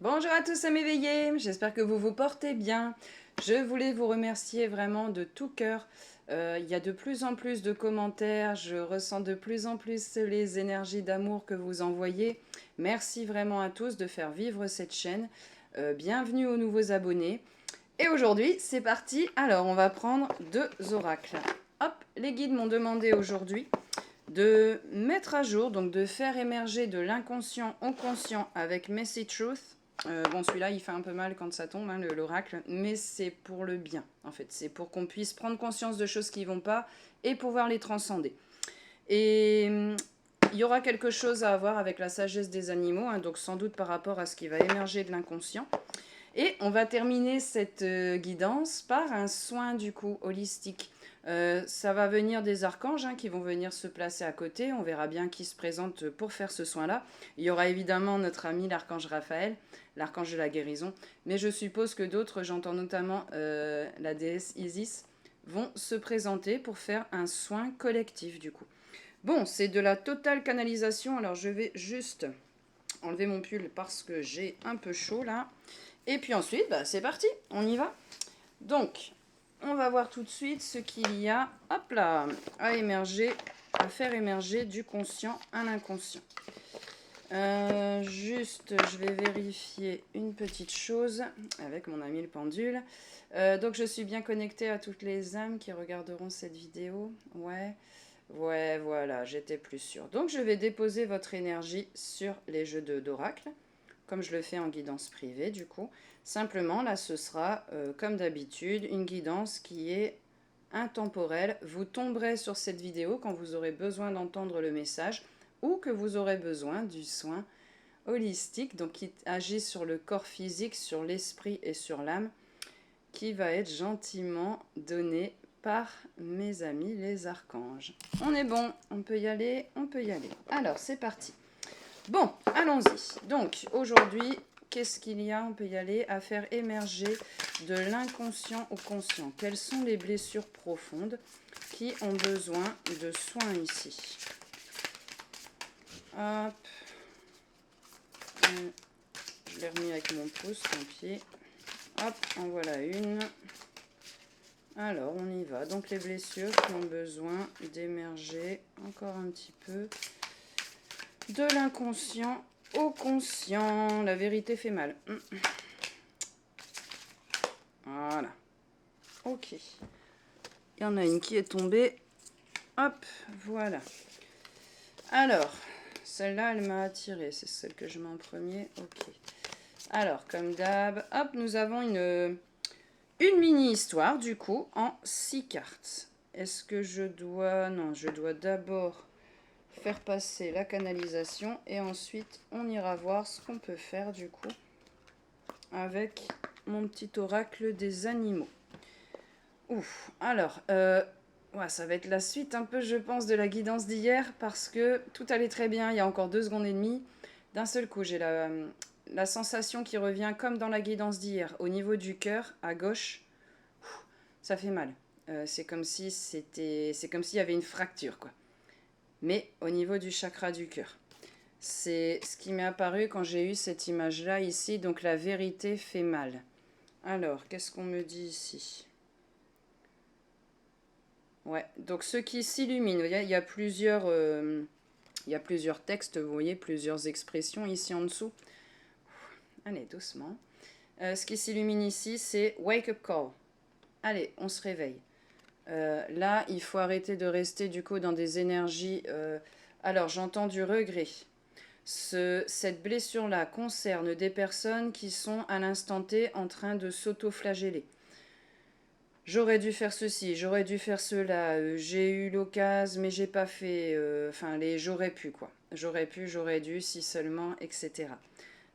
Bonjour à tous, à m'éveiller, j'espère que vous vous portez bien. Je voulais vous remercier vraiment de tout cœur. Il y a de plus en plus de commentaires, je ressens de plus en plus les énergies d'amour que vous envoyez. Merci vraiment à tous de faire vivre cette chaîne. Bienvenue aux nouveaux abonnés. Et aujourd'hui, c'est parti. Alors, on va prendre deux oracles. Hop, les guides m'ont demandé aujourd'hui de mettre à jour, donc de faire émerger de l'inconscient au conscient avec Messy Truth. Bon, celui-là, il fait un peu mal quand ça tombe, hein, l'oracle, mais c'est pour le bien, en fait. C'est pour qu'on puisse prendre conscience de choses qui ne vont pas et pouvoir les transcender. Et il y aura quelque chose à voir avec la sagesse des animaux, hein, donc sans doute par rapport à ce qui va émerger de l'inconscient. Et on va terminer cette guidance par un soin du coup holistique. Ça va venir des archanges qui vont venir se placer à côté. On verra bien qui se présente pour faire ce soin-là. Il y aura évidemment notre ami l'archange Raphaël, l'archange de la guérison. Mais je suppose que d'autres, j'entends notamment la déesse Isis, vont se présenter pour faire un soin collectif du coup. Bon, c'est de la totale canalisation. Alors je vais juste enlever mon pull parce que j'ai un peu chaud là. Et puis ensuite, c'est parti, on y va. Donc, on va voir tout de suite ce qu'il y a, hop là, à émerger, à faire émerger du conscient à l'inconscient. Juste, je vais vérifier une petite chose avec mon ami le pendule. Donc, je suis bien connectée à toutes les âmes qui regarderont cette vidéo. Ouais, voilà, j'étais plus sûre. Donc, je vais déposer votre énergie sur les jeux d'oracle, comme je le fais en guidance privée du coup. Simplement, là, ce sera, comme d'habitude, une guidance qui est intemporelle. Vous tomberez sur cette vidéo quand vous aurez besoin d'entendre le message ou que vous aurez besoin du soin holistique, donc qui agit sur le corps physique, sur l'esprit et sur l'âme, qui va être gentiment donné par mes amis les archanges. On est bon, on peut y aller, on peut y aller. Alors, c'est parti. Bon, allons-y. Donc, aujourd'hui, qu'est-ce qu'il y a? On peut y aller à faire émerger de l'inconscient au conscient. Quelles sont les blessures profondes qui ont besoin de soins ici? Hop. Je l'ai remis avec mon pouce, tant pis. Hop, en voilà une. Alors, on y va. Donc, les blessures qui ont besoin d'émerger encore un petit peu de l'inconscient au conscient. La vérité fait mal. Voilà. Ok. Il y en a une qui est tombée. Hop, voilà. Alors, celle-là, elle m'a attirée. C'est celle que je mets en premier. Ok. Alors, comme d'hab, hop, nous avons une mini-histoire, du coup, en 6 cartes. Est-ce que je dois... Non, je dois d'abord faire passer la canalisation et ensuite, on ira voir ce qu'on peut faire, du coup, avec mon petit oracle des animaux. Ouf, alors, ouais, ça va être la suite un peu, je pense, de la guidance d'hier parce que tout allait très bien, il y a encore 2 secondes et demie. D'un seul coup, j'ai la sensation qui revient comme dans la guidance d'hier, au niveau du cœur, à gauche. Ouf, ça fait mal. C'est comme si c'est comme s'il y avait une fracture, quoi. Mais au niveau du chakra du cœur. C'est ce qui m'est apparu quand j'ai eu cette image-là ici, donc la vérité fait mal. Alors, qu'est-ce qu'on me dit ici? Ouais, donc ce qui s'illumine, il y a plusieurs textes, vous voyez, plusieurs expressions ici en dessous. Allez, doucement. Ce qui s'illumine ici, c'est wake up call. Allez, on se réveille. Là, il faut arrêter de rester du coup dans des énergies. Alors, j'entends du regret. Cette blessure-là concerne des personnes qui sont à l'instant T en train de s'auto-flageller. J'aurais dû faire ceci, j'aurais dû faire cela, j'ai eu l'occasion, mais j'ai pas fait. Enfin, les j'aurais pu, quoi. J'aurais pu, j'aurais dû, si seulement, etc.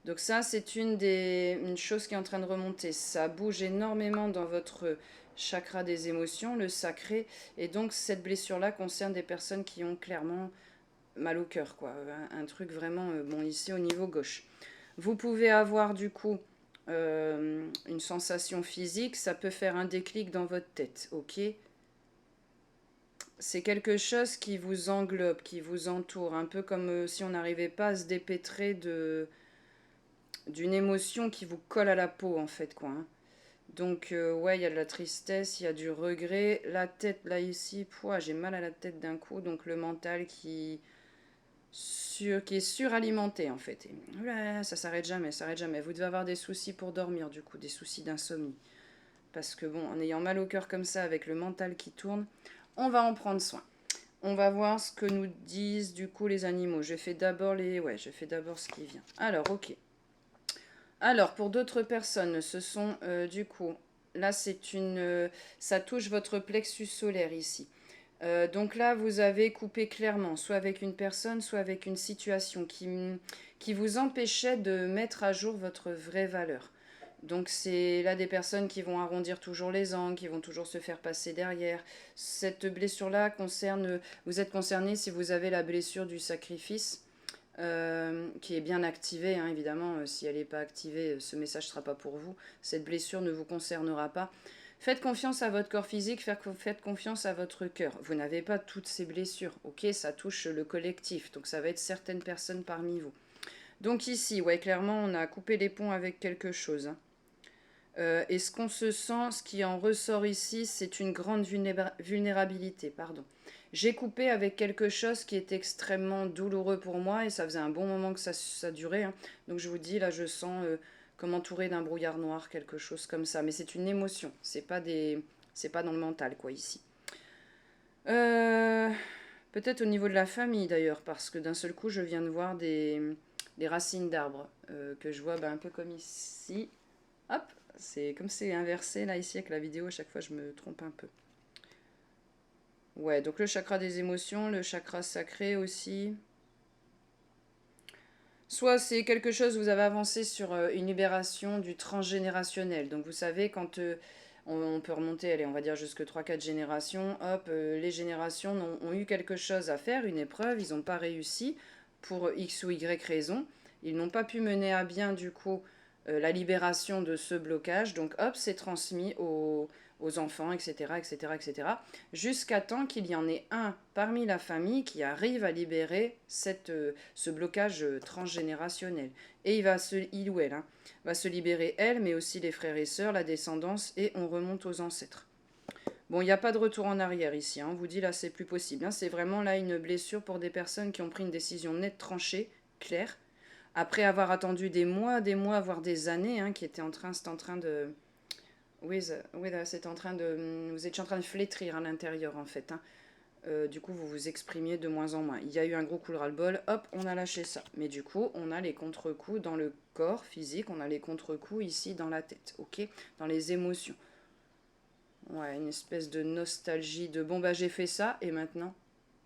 Donc, ça, c'est une chose qui est en train de remonter. Ça bouge énormément dans votre chakra des émotions, le sacré. Et donc, cette blessure-là concerne des personnes qui ont clairement mal au cœur, quoi. Un truc vraiment, bon, ici au niveau gauche. Vous pouvez avoir, du coup, une sensation physique, ça peut faire un déclic dans votre tête, ok? C'est quelque chose qui vous englobe, qui vous entoure, un peu comme si on n'arrivait pas à se dépêtrer d'une émotion qui vous colle à la peau, en fait, quoi. Hein. Donc, ouais, il y a de la tristesse, il y a du regret. La tête, là, ici, pouah, j'ai mal à la tête d'un coup. Donc, le mental qui est suralimenté, en fait. Et, oula, ça s'arrête jamais, ça s'arrête jamais. Vous devez avoir des soucis pour dormir, du coup, des soucis d'insomnie. Parce que, bon, en ayant mal au cœur comme ça, avec le mental qui tourne, on va en prendre soin. On va voir ce que nous disent, du coup, les animaux. Je fais d'abord les... Ouais, je fais d'abord ce qui vient. Alors, ok. Alors, pour d'autres personnes, ce sont du coup, là c'est une, ça touche votre plexus solaire ici. Donc là, vous avez coupé clairement, soit avec une personne, soit avec une situation qui vous empêchait de mettre à jour votre vraie valeur. Donc c'est là des personnes qui vont arrondir toujours les angles, qui vont toujours se faire passer derrière. Cette blessure-là concerne, vous êtes concerné si vous avez la blessure du sacrifice qui est bien activée, hein, évidemment. Si elle n'est pas activée, ce message ne sera pas pour vous. Cette blessure ne vous concernera pas. Faites confiance à votre corps physique, faites confiance à votre cœur. Vous n'avez pas toutes ces blessures, ok? Ça touche le collectif, donc ça va être certaines personnes parmi vous. Donc ici, ouais, clairement, on a coupé les ponts avec quelque chose. Hein. Et ce qu'on se sent, ce qui en ressort ici, c'est une grande vulnérabilité, pardon. J'ai coupé avec quelque chose qui est extrêmement douloureux pour moi et ça faisait un bon moment que ça durait. Hein. Donc je vous dis, là je sens comme entouré d'un brouillard noir, quelque chose comme ça. Mais c'est une émotion, c'est pas dans le mental quoi ici. Euh, Peut-être au niveau de la famille d'ailleurs, parce que d'un seul coup je viens de voir des racines d'arbres que je vois un peu comme ici. Hop, c'est comme c'est inversé là ici avec la vidéo, à chaque fois je me trompe un peu. Ouais, donc le chakra des émotions, le chakra sacré aussi. Soit c'est quelque chose, vous avez avancé sur une libération du transgénérationnel. Donc vous savez, quand on peut remonter, allez, on va dire jusque 3 4 générations, hop, les générations ont eu quelque chose à faire, une épreuve, ils n'ont pas réussi pour X ou Y raison. Ils n'ont pas pu mener à bien du coup la libération de ce blocage. Donc hop, c'est transmis aux enfants, etc., etc., etc., jusqu'à temps qu'il y en ait un parmi la famille qui arrive à libérer ce blocage transgénérationnel. Et il ou elle, hein, va se libérer elle, mais aussi les frères et sœurs, la descendance, et on remonte aux ancêtres. Bon, il n'y a pas de retour en arrière ici, hein, on vous dit là c'est plus possible. Hein, c'est vraiment là une blessure pour des personnes qui ont pris une décision nette, tranchée, claire, après avoir attendu des mois, voire des années, hein, qui étaient c'est en train de, oui, c'est en train de. Vous étiez en train de flétrir à l'intérieur, en fait. Hein. Du coup, vous vous exprimiez de moins en moins. Il y a eu un gros coup de ras-le-bol, hop, on a lâché ça. Mais du coup, on a les contre-coups dans le corps physique, on a les contre-coups ici dans la tête, ok? Dans les émotions. Ouais, une espèce de nostalgie de bon, bah j'ai fait ça, et maintenant,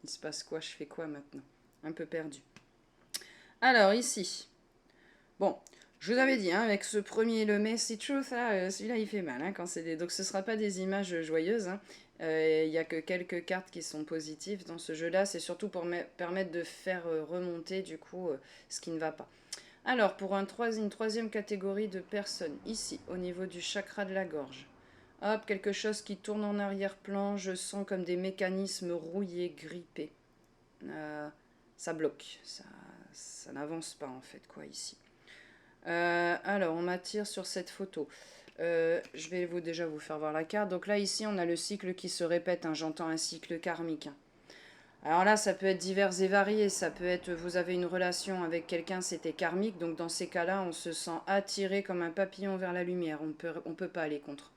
il se passe quoi? Je fais quoi maintenant? Un peu perdu. Alors, ici. Bon, je vous avais dit, hein, avec ce premier, le Messy Truth, là, celui-là, il fait mal. Hein, quand c'est des... Donc, ce ne sera pas des images joyeuses. Hein. Il n'y a que quelques cartes qui sont positives dans ce jeu-là. C'est surtout pour permettre de faire remonter, du coup, ce qui ne va pas. Alors, pour une troisième catégorie de personnes, ici, au niveau du chakra de la gorge. Hop, quelque chose qui tourne en arrière-plan. Je sens comme des mécanismes rouillés, grippés. Ça bloque. Ça n'avance pas, en fait, quoi, ici. Alors, on m'attire sur cette photo. Je vais déjà vous faire voir la carte. Donc là, ici, on a le cycle qui se répète. Hein, j'entends un cycle karmique. Hein. Alors là, ça peut être divers et varié. Ça peut être, vous avez une relation avec quelqu'un, c'était karmique. Donc dans ces cas-là, on se sent attiré comme un papillon vers la lumière. On peut pas aller contre.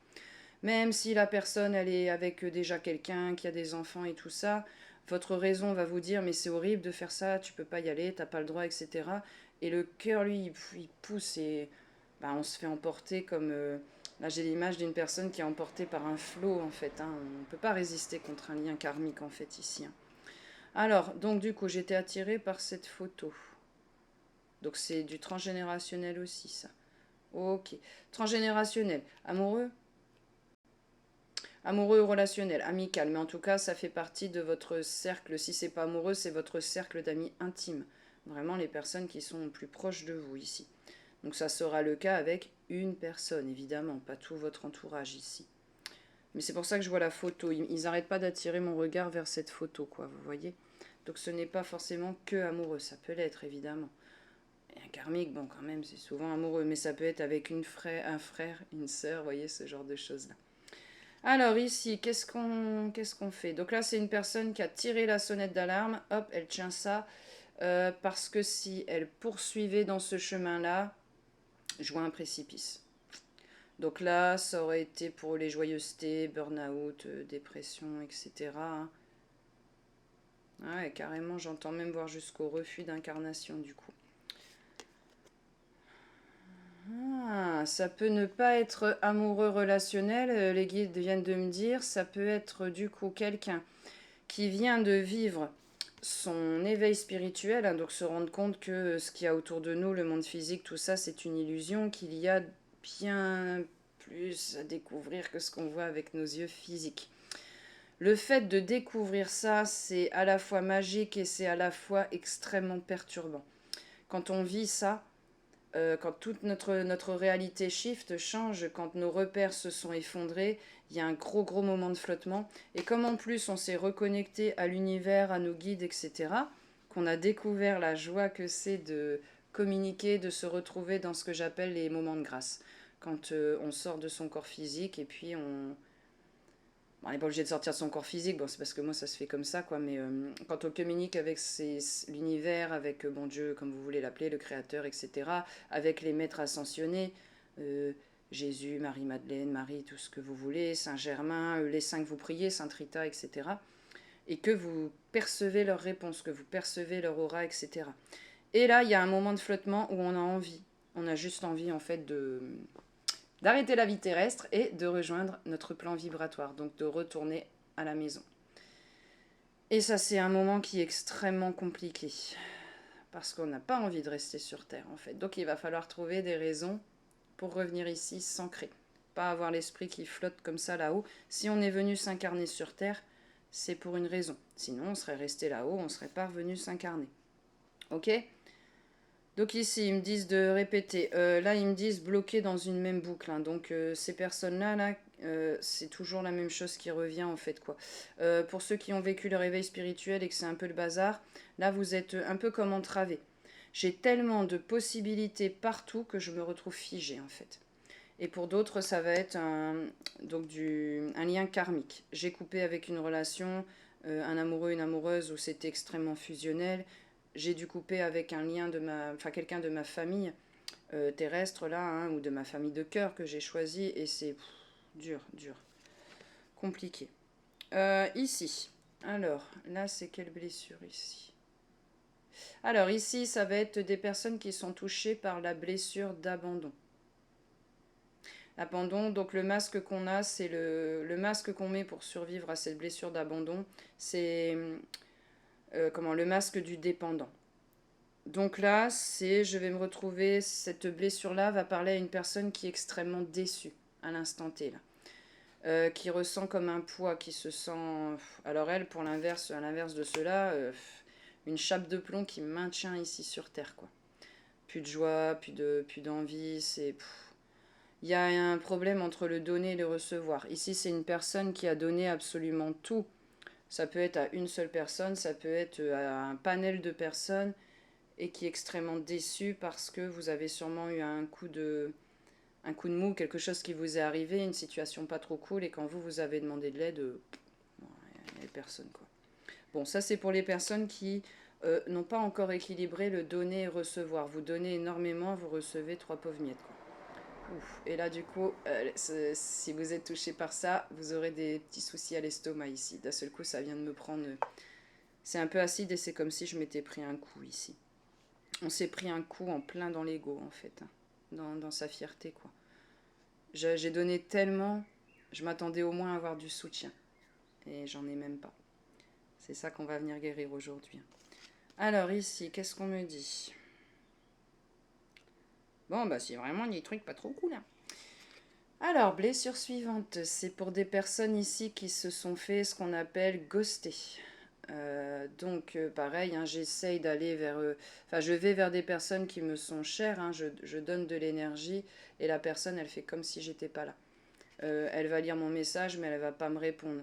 Même si la personne, elle est avec déjà quelqu'un, qui a des enfants et tout ça, votre raison va vous dire, mais c'est horrible de faire ça, tu peux pas y aller, t'as pas le droit, etc. Et le cœur, lui, il pousse et bah, on se fait emporter comme... là, j'ai l'image d'une personne qui est emportée par un flot, en fait. Hein. On ne peut pas résister contre un lien karmique, en fait, ici. Hein. Alors, donc, du coup, j'étais attirée par cette photo. Donc, c'est du transgénérationnel aussi, ça. Ok. Transgénérationnel. Amoureux? Amoureux ou relationnel, amical, mais en tout cas, ça fait partie de votre cercle. Si c'est pas amoureux, c'est votre cercle d'amis intimes. Vraiment les personnes qui sont plus proches de vous ici. Donc ça sera le cas avec une personne, évidemment, pas tout votre entourage ici. Mais c'est pour ça que je vois la photo. Ils n'arrêtent pas d'attirer mon regard vers cette photo, quoi, vous voyez. Donc ce n'est pas forcément que amoureux, ça peut l'être, évidemment. Et un karmique, bon, quand même, c'est souvent amoureux, mais ça peut être avec un frère, une sœur, vous voyez, ce genre de choses-là. Alors ici, qu'est-ce qu'on fait? Donc là, c'est une personne qui a tiré la sonnette d'alarme. Hop, elle tient ça. Parce que si elle poursuivait dans ce chemin-là, je vois un précipice. Donc là, ça aurait été pour les joyeusetés, burn-out, dépression, etc. Ah ouais, carrément, j'entends même voir jusqu'au refus d'incarnation du coup. Ah, ça peut ne pas être amoureux relationnel, les guides viennent de me dire. Ça peut être du coup quelqu'un qui vient de vivre son éveil spirituel, hein, donc se rendre compte que ce qu'il y a autour de nous, le monde physique, tout ça, c'est une illusion, qu'il y a bien plus à découvrir que ce qu'on voit avec nos yeux physiques. Le fait de découvrir ça, c'est à la fois magique et c'est à la fois extrêmement perturbant. Quand on vit ça, quand toute notre réalité shift, change, quand nos repères se sont effondrés, il y a un gros moment de flottement. Et comme en plus on s'est reconnecté à l'univers, à nos guides, etc., qu'on a découvert la joie que c'est de communiquer, de se retrouver dans ce que j'appelle les moments de grâce. Quand on sort de son corps physique et puis on n'est pas obligé de sortir de son corps physique, bon, c'est parce que moi ça se fait comme ça, quoi, mais quand on communique avec l'univers, avec bon Dieu, comme vous voulez l'appeler, le Créateur, etc., avec les maîtres ascensionnés, euh, Jésus, Marie-Madeleine, Marie, tout ce que vous voulez, Saint-Germain, les saints que vous priez, Sainte Rita, etc., et que vous percevez leurs réponses, que vous percevez leur aura, etc. Et là, il y a un moment de flottement où on a envie, on a juste envie en fait d'arrêter la vie terrestre et de rejoindre notre plan vibratoire, donc de retourner à la maison. Et ça, c'est un moment qui est extrêmement compliqué, parce qu'on n'a pas envie de rester sur Terre, en fait. Donc il va falloir trouver des raisons pour revenir ici s'ancrer. Pas avoir l'esprit qui flotte comme ça là-haut. Si on est venu s'incarner sur Terre, c'est pour une raison. Sinon, on serait resté là-haut, on ne serait pas revenu s'incarner. Ok ? Donc ici, ils me disent de répéter. Là, ils me disent bloquer dans une même boucle, hein. Donc ces personnes-là, c'est toujours la même chose qui revient en fait, quoi. Pour ceux qui ont vécu le réveil spirituel et que c'est un peu le bazar, là, vous êtes un peu comme entravé. J'ai tellement de possibilités partout que je me retrouve figée en fait. Et pour d'autres, ça va être un lien karmique. J'ai coupé avec une relation, un amoureux, une amoureuse où c'était extrêmement fusionnel. J'ai dû couper avec un lien enfin quelqu'un de ma famille terrestre là, hein, ou de ma famille de cœur que j'ai choisi, et c'est dur, compliqué. Ici, alors là, c'est quelle blessure ici? Alors ici, ça va être des personnes qui sont touchées par la blessure d'abandon. Abandon, donc le masque qu'on a, c'est le masque qu'on met pour survivre à cette blessure d'abandon, c'est le masque du dépendant. Donc là, je vais me retrouver, cette blessure-là va parler à une personne qui est extrêmement déçue à l'instant T, là. Qui ressent comme un poids, qui se sent... Alors elle, pour l'inverse, à l'inverse de cela, une chape de plomb qui me maintient ici sur Terre, quoi. Plus de joie, plus d'envie, c'est... Il y a un problème entre le donner et le recevoir. Ici, c'est une personne qui a donné absolument tout. Ça peut être à une seule personne, ça peut être à un panel de personnes, et qui est extrêmement déçue parce que vous avez sûrement eu un coup de mou, quelque chose qui vous est arrivé, une situation pas trop cool, et quand vous avez demandé de l'aide, il n'y avait personne, quoi. Bon, ça c'est pour les personnes qui n'ont pas encore équilibré le donner et recevoir. Vous donnez énormément, vous recevez trois pauvres miettes, quoi. Ouf. Et là, du coup, si vous êtes touché par ça, vous aurez des petits soucis à l'estomac ici. D'un seul coup, ça vient de me prendre. C'est un peu acide et c'est comme si je m'étais pris un coup ici. On s'est pris un coup en plein dans l'ego, en fait, hein. Dans sa fierté, quoi. J'ai donné tellement, je m'attendais au moins à avoir du soutien. Et j'en ai même pas. C'est ça qu'on va venir guérir aujourd'hui. Alors, ici, qu'est-ce qu'on me dit? Bon, bah, c'est vraiment des trucs pas trop cool, hein. Alors, blessure suivante, c'est pour des personnes ici qui se sont fait ce qu'on appelle ghoster. Donc, pareil, hein, j'essaye d'aller vers... Enfin, je vais vers des personnes qui me sont chères, hein, je donne de l'énergie, et la personne, elle fait comme si j'étais pas là. Elle va lire mon message, mais elle va pas me répondre.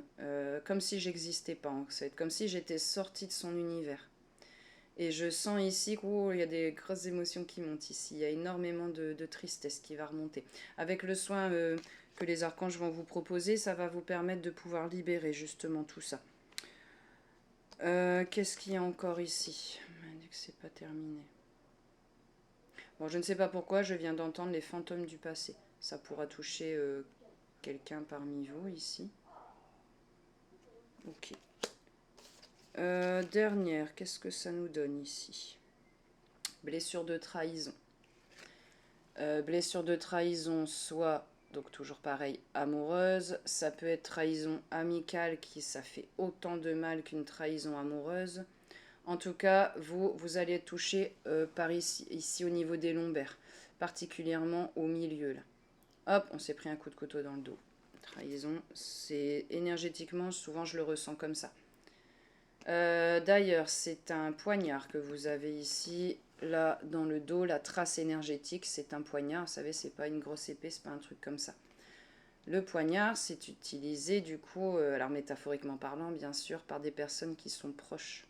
Comme si j'existais pas, en fait. Comme si j'étais sortie de son univers. Et je sens ici qu'il y a des grosses émotions qui montent ici. Il y a énormément de tristesse qui va remonter. Avec le soin que les archanges vont vous proposer, ça va vous permettre de pouvoir libérer justement tout ça. Qu'est-ce qu'il y a encore ici? On m'a dit que c'est pas terminé. Bon, je ne sais pas pourquoi, je viens d'entendre les fantômes du passé. Ça pourra toucher quelqu'un parmi vous ici. Ok. Dernière, qu'est-ce que ça nous donne ici? Blessure de trahison. Blessure de trahison, soit, donc toujours pareil, amoureuse. Ça peut être trahison amicale, qui ça fait autant de mal qu'une trahison amoureuse. En tout cas, vous allez être touché par ici au niveau des lombaires, particulièrement au milieu là. Hop, on s'est pris un coup de couteau dans le dos. Trahison, c'est énergétiquement, souvent je le ressens comme ça. D'ailleurs, c'est un poignard que vous avez ici, là, dans le dos. La trace énergétique, c'est un poignard. Vous savez, c'est pas une grosse épée, c'est pas un truc comme ça. Le poignard, c'est utilisé, du coup, alors métaphoriquement parlant, bien sûr, par des personnes qui sont proches.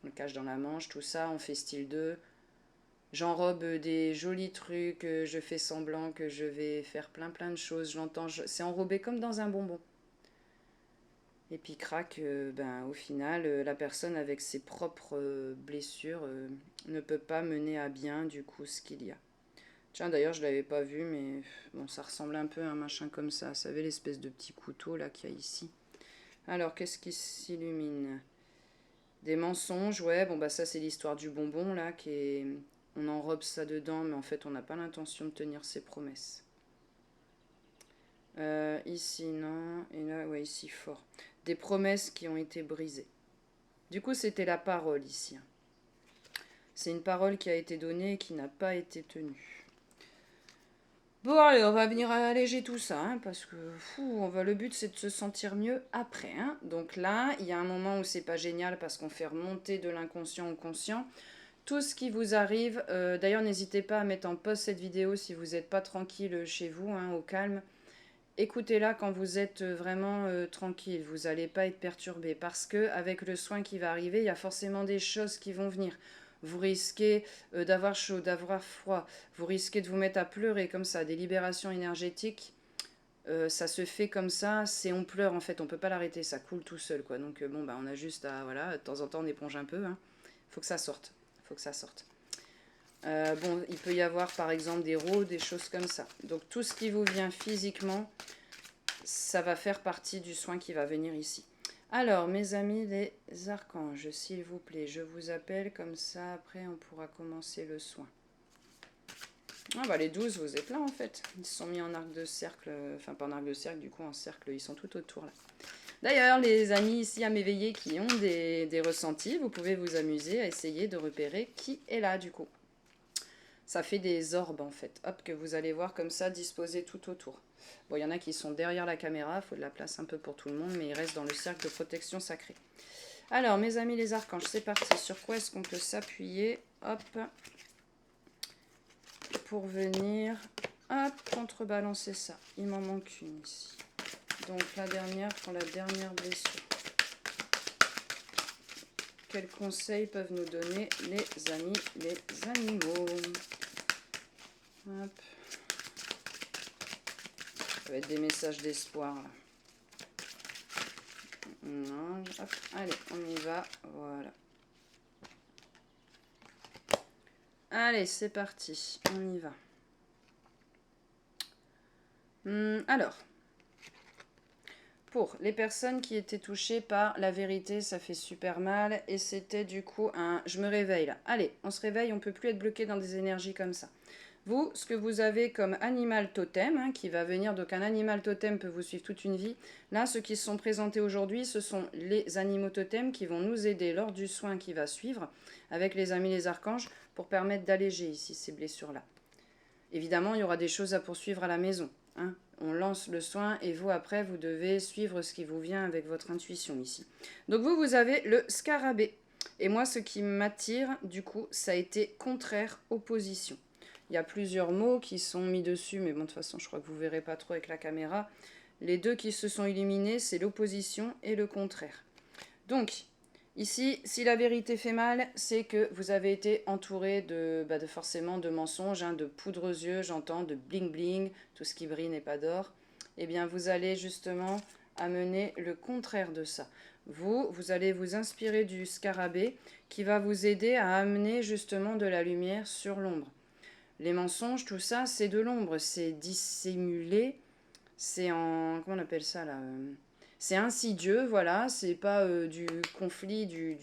On le cache dans la manche, tout ça, on fait style 2. J'enrobe des jolis trucs, je fais semblant que je vais faire plein de choses. C'est enrobé comme dans un bonbon. Et puis crac, au final, la personne avec ses propres blessures ne peut pas mener à bien du coup ce qu'il y a. Tiens, d'ailleurs, je ne l'avais pas vu, mais bon, ça ressemble un peu à un machin comme ça. Vous savez, l'espèce de petit couteau là qu'il y a ici. Alors, qu'est-ce qui s'illumine? Des mensonges, ouais, bon bah ça c'est l'histoire du bonbon là, on enrobe ça dedans, mais en fait on n'a pas l'intention de tenir ses promesses. Ici non, et là, ouais, ici fort. Des promesses qui ont été brisées. Du coup, c'était la parole ici. C'est une parole qui a été donnée et qui n'a pas été tenue. Bon, allez, on va venir alléger tout ça, hein, parce que le but c'est de se sentir mieux après. Hein. Donc là, il y a un moment où c'est pas génial parce qu'on fait remonter de l'inconscient au conscient. Tout ce qui vous arrive, d'ailleurs, n'hésitez pas à mettre en pause cette vidéo si vous n'êtes pas tranquille chez vous, hein, au calme. Écoutez-la quand vous êtes vraiment tranquille, vous n'allez pas être perturbé parce que avec le soin qui va arriver, il y a forcément des choses qui vont venir. Vous risquez d'avoir chaud, d'avoir froid, vous risquez de vous mettre à pleurer comme ça, des libérations énergétiques. Ça se fait comme ça, c'est on pleure en fait, on peut pas l'arrêter, ça coule tout seul quoi. Donc on a juste à voilà, de temps en temps on éponge un peu. Hein. Faut que ça sorte, faut que ça sorte. Il peut y avoir par exemple des rôles, des choses comme ça. Donc tout ce qui vous vient physiquement, ça va faire partie du soin qui va venir ici. Alors mes amis les archanges, s'il vous plaît, je vous appelle comme ça, après on pourra commencer le soin. Ah bah les 12, vous êtes là en fait. Ils se sont mis en arc de cercle, enfin pas en arc de cercle, du coup en cercle, ils sont tout autour là. D'ailleurs, les amis ici à m'éveiller qui ont des ressentis, vous pouvez vous amuser à essayer de repérer qui est là du coup. Ça fait des orbes en fait, hop, que vous allez voir comme ça disposés tout autour. Bon, il y en a qui sont derrière la caméra, il faut de la place un peu pour tout le monde, mais ils restent dans le cercle de protection sacrée. Alors, mes amis les archanges, c'est parti. Sur quoi est-ce qu'on peut s'appuyer? Hop, pour venir, hop, contrebalancer ça. Il m'en manque une ici. Donc la dernière pour la dernière blessure. Quels conseils peuvent nous donner les amis, les animaux? Hop. Ça va être des messages d'espoir. Non, hop, allez, on y va. Voilà. Allez, c'est parti. On y va. Alors, pour les personnes qui étaient touchées par la vérité, ça fait super mal. Et c'était du coup un... Je me réveille là. Allez, on se réveille, on ne peut plus être bloqué dans des énergies comme ça. Vous, ce que vous avez comme animal totem, hein, qui va venir, donc un animal totem peut vous suivre toute une vie. Là, ceux qui se sont présentés aujourd'hui, ce sont les animaux totems qui vont nous aider lors du soin qui va suivre, avec les amis les archanges, pour permettre d'alléger ici ces blessures-là. Évidemment, il y aura des choses à poursuivre à la maison. Hein. On lance le soin et vous, après, vous devez suivre ce qui vous vient avec votre intuition ici. Donc vous avez le scarabée. Et moi, ce qui m'attire, du coup, ça a été contraire, opposition. Il y a plusieurs mots qui sont mis dessus, mais bon, de toute façon, je crois que vous ne verrez pas trop avec la caméra. Les deux qui se sont illuminés, c'est l'opposition et le contraire. Donc, Ici, si la vérité fait mal, c'est que vous avez été entouré de forcément de mensonges, hein, de poudre aux yeux, j'entends, de bling bling, tout ce qui brille n'est pas d'or. Eh bien, vous allez justement amener le contraire de ça. Vous allez vous inspirer du scarabée qui va vous aider à amener justement de la lumière sur l'ombre. Les mensonges, tout ça, c'est de l'ombre, c'est dissimulé, c'est en... Comment on appelle ça là c'est insidieux, voilà, c'est pas du conflit, de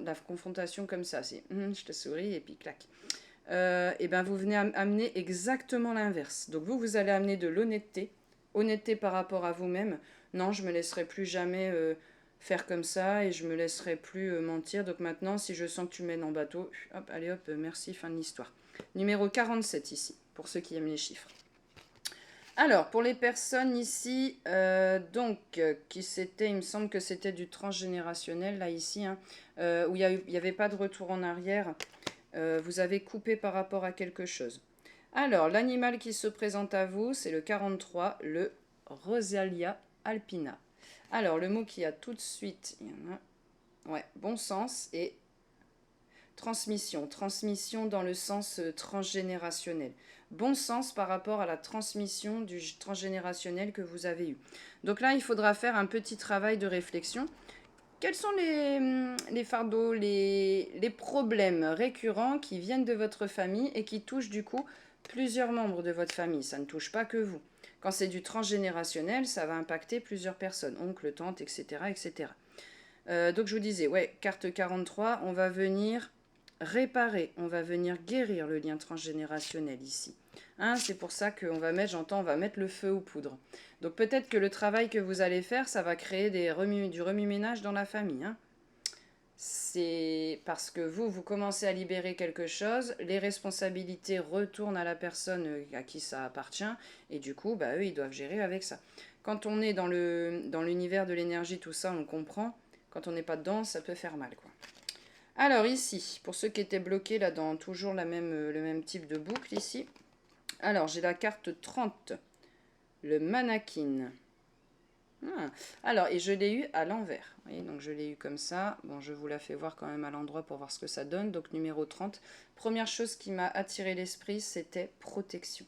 la confrontation comme ça, c'est je te souris et puis clac. Et ben vous venez amener exactement l'inverse. Donc vous allez amener de l'honnêteté, honnêteté par rapport à vous-même. Non, je me laisserai plus jamais faire comme ça et je me laisserai plus mentir. Donc maintenant, si je sens que tu mènes en bateau, hop, allez hop, merci, fin de l'histoire. Numéro 47 ici, pour ceux qui aiment les chiffres. Alors, pour les personnes ici, qui c'était, il me semble que c'était du transgénérationnel, là, ici, hein, où il n'y avait pas de retour en arrière, vous avez coupé par rapport à quelque chose. Alors, l'animal qui se présente à vous, c'est le 43, le Rosalia alpina. Alors, le mot qui a tout de suite, il y en a, ouais, bon sens et transmission. Transmission dans le sens transgénérationnel. Bon sens par rapport à la transmission du transgénérationnel que vous avez eu. Donc là, il faudra faire un petit travail de réflexion. Quels sont les fardeaux, les problèmes récurrents qui viennent de votre famille et qui touchent du coup plusieurs membres de votre famille? Ça ne touche pas que vous. Quand c'est du transgénérationnel, ça va impacter plusieurs personnes, oncles, tantes, etc. etc. Donc je vous disais, ouais, carte 43, on va venir réparer, on va venir guérir le lien transgénérationnel ici. Hein, c'est pour ça qu'on va mettre, j'entends, on va mettre le feu aux poudres. Donc peut-être que le travail que vous allez faire, ça va créer du remue-ménage dans la famille. Hein. C'est parce que vous commencez à libérer quelque chose, les responsabilités retournent à la personne à qui ça appartient, et du coup, bah, eux, ils doivent gérer avec ça. Quand on est dans l'univers de l'énergie, tout ça, on comprend. Quand on n'est pas dedans, ça peut faire mal, quoi. Alors ici, pour ceux qui étaient bloqués là dans toujours le même type de boucle ici. Alors j'ai la carte 30, le mannequin. Ah. Alors, et je l'ai eu à l'envers. Vous voyez, donc je l'ai eu comme ça. Bon, je vous la fais voir quand même à l'endroit pour voir ce que ça donne. Donc numéro 30. Première chose qui m'a attiré l'esprit, c'était protection.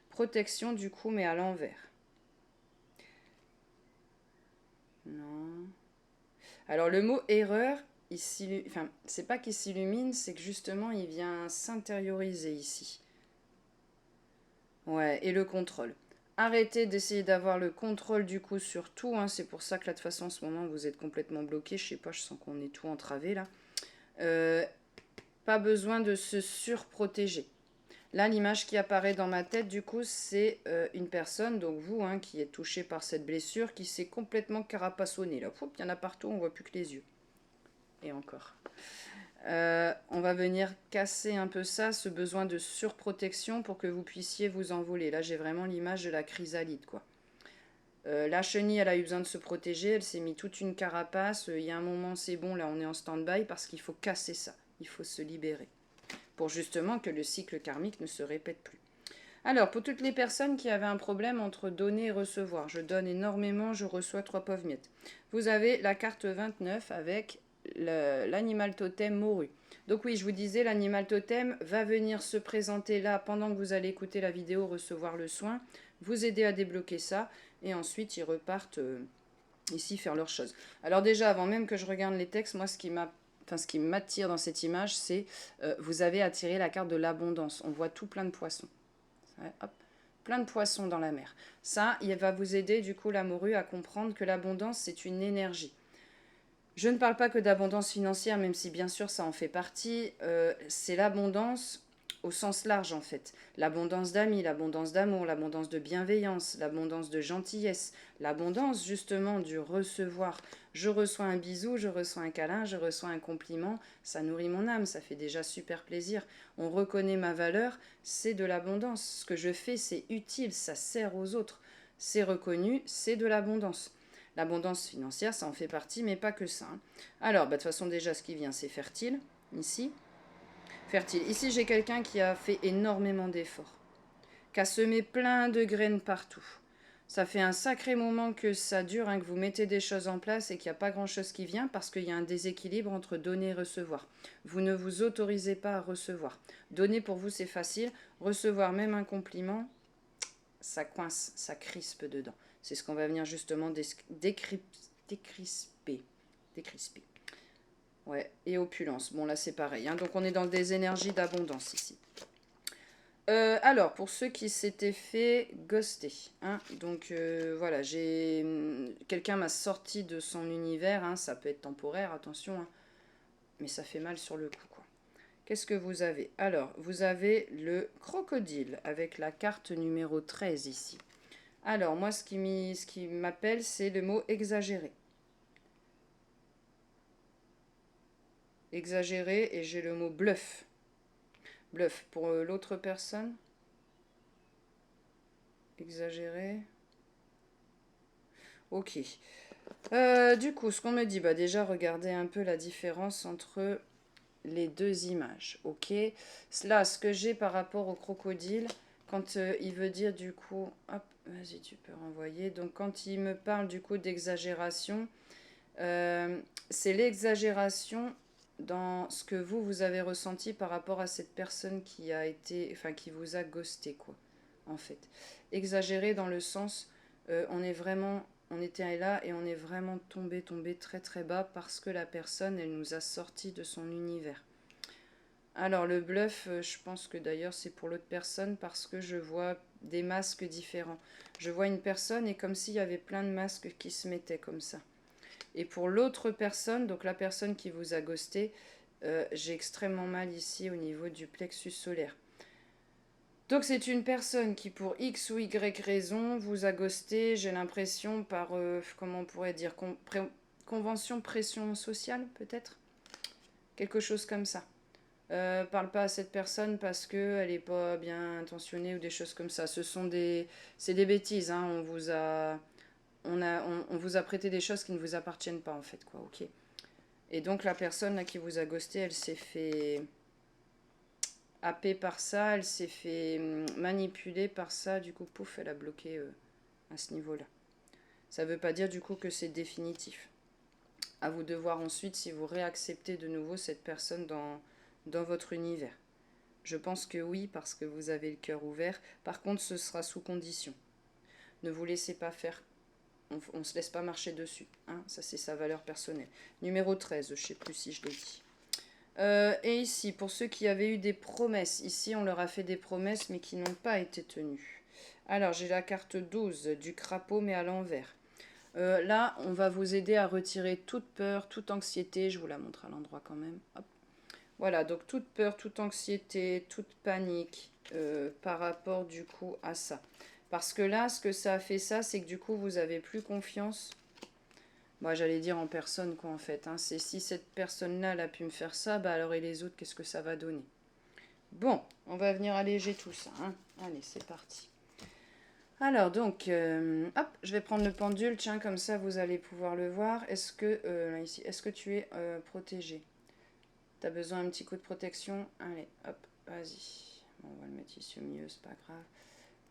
Protection du coup, mais à l'envers. Non. Alors le mot erreur, enfin, c'est pas qu'il s'illumine, c'est que justement il vient s'intérioriser ici. Ouais, et le contrôle. Arrêtez d'essayer d'avoir le contrôle du coup sur tout. Hein. C'est pour ça que là, de toute façon, en ce moment, vous êtes complètement bloqué. Je sais pas, je sens qu'on est tout entravé là. Pas besoin de se surprotéger. Là, l'image qui apparaît dans ma tête, du coup, c'est une personne, donc vous, hein, qui est touché par cette blessure, qui s'est complètement carapassonné. Là, il y en a partout, on voit plus que les yeux. Et encore. On va venir casser un peu ça, ce besoin de surprotection pour que vous puissiez vous envoler. Là, j'ai vraiment l'image de la chrysalide, quoi. La chenille, elle a eu besoin de se protéger, elle s'est mis toute une carapace. Il y a un moment, c'est bon, là, on est en stand-by parce qu'il faut casser ça. Il faut se libérer pour justement que le cycle karmique ne se répète plus. Alors, pour toutes les personnes qui avaient un problème entre donner et recevoir, je donne énormément, je reçois 3 pauvres miettes. Vous avez la carte 29 avec l'animal totem morue. Donc oui, je vous disais, l'animal totem va venir se présenter là pendant que vous allez écouter la vidéo, recevoir le soin, vous aider à débloquer ça, et ensuite ils repartent ici faire leurs choses. Alors déjà, avant même que je regarde les textes, moi ce qui m'attire dans cette image, c'est vous avez attiré la carte de l'abondance. On voit tout plein de poissons. Ouais, hop, plein de poissons dans la mer. Ça, il va vous aider du coup la morue à comprendre que l'abondance, c'est une énergie. Je ne parle pas que d'abondance financière, même si bien sûr ça en fait partie. C'est l'abondance au sens large en fait. L'abondance d'amis, l'abondance d'amour, l'abondance de bienveillance, l'abondance de gentillesse, l'abondance justement du recevoir. Je reçois un bisou, je reçois un câlin, je reçois un compliment, ça nourrit mon âme, ça fait déjà super plaisir. On reconnaît ma valeur, c'est de l'abondance. Ce que je fais, c'est utile, ça sert aux autres. C'est reconnu, c'est de l'abondance. L'abondance financière, ça en fait partie, mais pas que ça. Hein. Alors, de toute façon, déjà, ce qui vient, c'est fertile, ici. Fertile. Ici, j'ai quelqu'un qui a fait énormément d'efforts, qui a semé plein de graines partout. Ça fait un sacré moment que ça dure, hein, que vous mettez des choses en place et qu'il n'y a pas grand-chose qui vient parce qu'il y a un déséquilibre entre donner et recevoir. Vous ne vous autorisez pas à recevoir. Donner pour vous c'est facile, recevoir même un compliment, ça coince, ça crispe dedans. C'est ce qu'on va venir justement décrisper. Décrisper. Ouais, et opulence. Bon là c'est pareil, hein. Donc on est dans des énergies d'abondance ici. Alors, pour ceux qui s'étaient fait ghoster, hein, donc voilà, quelqu'un m'a sorti de son univers, hein, ça peut être temporaire, attention, hein, mais ça fait mal sur le coup, quoi. Qu'est-ce que vous avez? Alors, vous avez le crocodile avec la carte numéro 13 ici. Alors, moi, ce qui m'appelle, c'est le mot exagéré. Exagéré, et j'ai le mot bluff. Bluff pour l'autre personne. Exagéré. Ok. Du coup, ce qu'on me dit, bah déjà, regardez un peu la différence entre les deux images, ok? Là, ce que j'ai par rapport au crocodile, quand il veut dire du coup, hop, vas-y, tu peux renvoyer. Donc, quand il me parle du coup d'exagération, c'est l'exagération dans ce que vous avez ressenti par rapport à cette personne qui a été, enfin, qui vous a ghosté, quoi, en fait. Exagéré dans le sens, on était là et on est vraiment tombé très très bas parce que la personne, elle nous a sorti de son univers. Alors le bluff, je pense que d'ailleurs c'est pour l'autre personne parce que je vois des masques différents. Je vois une personne et comme s'il y avait plein de masques qui se mettaient comme ça. Et pour l'autre personne, donc la personne qui vous a ghosté, j'ai extrêmement mal ici au niveau du plexus solaire. Donc c'est une personne qui pour X ou Y raison vous a ghosté, j'ai l'impression par, comment on pourrait dire, convention pression sociale peut-être. Quelque chose comme ça. Parle pas à cette personne parce qu'elle n'est pas bien intentionnée ou des choses comme ça. C'est des bêtises, hein. On vous a prêté des choses qui ne vous appartiennent pas en fait, quoi, ok. Et donc la personne là, qui vous a ghosté, elle s'est fait happer par ça, elle s'est fait manipuler par ça, du coup, pouf, elle a bloqué à ce niveau-là. Ça veut pas dire du coup que c'est définitif. À vous de voir ensuite si vous réacceptez de nouveau cette personne dans votre univers. Je pense que oui, parce que vous avez le cœur ouvert. Par contre, ce sera sous condition. Ne vous laissez pas faire. On ne se laisse pas marcher dessus, hein. Ça, c'est sa valeur personnelle. Numéro 13, je ne sais plus si je l'ai dit. Et ici, pour ceux qui avaient eu des promesses, ici, on leur a fait des promesses, mais qui n'ont pas été tenues. Alors, j'ai la carte 12 du crapaud, mais à l'envers. Là, on va vous aider à retirer toute peur, toute anxiété. Je vous la montre à l'endroit quand même. Hop. Voilà, donc toute peur, toute anxiété, toute panique par rapport du coup à ça. Parce que là, ce que ça a fait ça, c'est que du coup, vous avez plus confiance. Moi, j'allais dire en personne, quoi, en fait, hein. C'est si cette personne-là, elle a pu me faire ça, bah alors et les autres, qu'est-ce que ça va donner? Bon, on va venir alléger tout ça, hein. Allez, c'est parti. Alors, donc, hop, je vais prendre le pendule, tiens, comme ça, vous allez pouvoir le voir. Ici, est-ce que tu es protégé? T'as besoin d'un petit coup de protection? Allez, hop, vas-y. Bon, on va le mettre ici au milieu, c'est pas grave.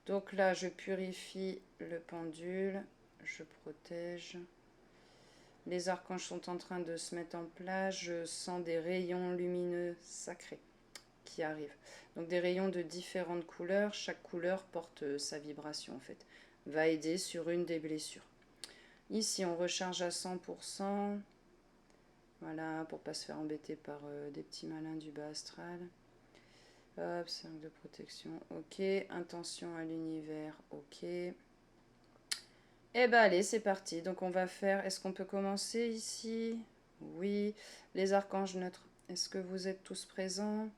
Donc là, je purifie le pendule, je protège. Les archanges sont en train de se mettre en place. Je sens des rayons lumineux sacrés qui arrivent. Donc des rayons de différentes couleurs. Chaque couleur porte sa vibration en fait. Va aider sur une des blessures. Ici, on recharge à 100%. Voilà, pour pas se faire embêter par des petits malins du bas astral. Hop, 5 de protection, ok. Intention à l'univers, ok. Eh ben allez, c'est parti. Donc on va faire... Est-ce qu'on peut commencer ici? Oui. Les archanges neutres. Est-ce que vous êtes tous présents?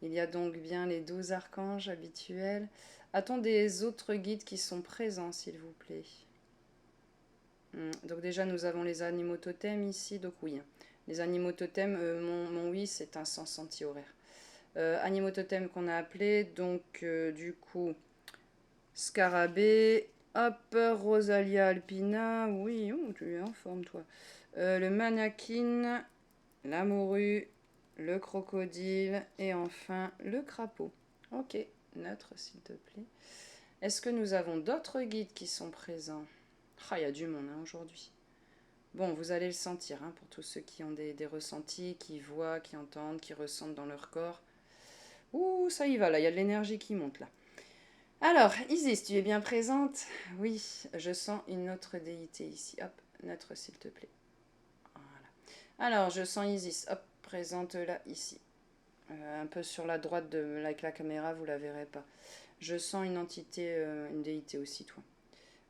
Il y a donc bien les 12 archanges habituels. A-t-on des autres guides qui sont présents, s'il vous plaît? Donc déjà, nous avons les animaux totems ici. Donc oui, les animaux totems, mon oui, c'est un sens anti-horaire. Animaux totems qu'on a appelés. Donc du coup, Scarabée. Hop, Rosalia alpina. Oui, oh, tu es en forme, toi. Le mannequin, la morue, le crocodile et enfin le crapaud. Ok, neutre, s'il te plaît. Est-ce que nous avons d'autres guides qui sont présents? Ah, il y a du monde hein, aujourd'hui. Bon, vous allez le sentir hein, pour tous ceux qui ont des ressentis, qui voient, qui entendent, qui ressentent dans leur corps. Ouh, ça y va, là, il y a de l'énergie qui monte là. Alors, Isis, tu es bien présente? Oui, je sens une autre déité ici. Hop, neutre s'il te plaît. Voilà. Alors, je sens Isis. Hop, présente-la ici. Un peu sur la droite avec la caméra, vous la verrez pas. Je sens une entité, une déité aussi, toi.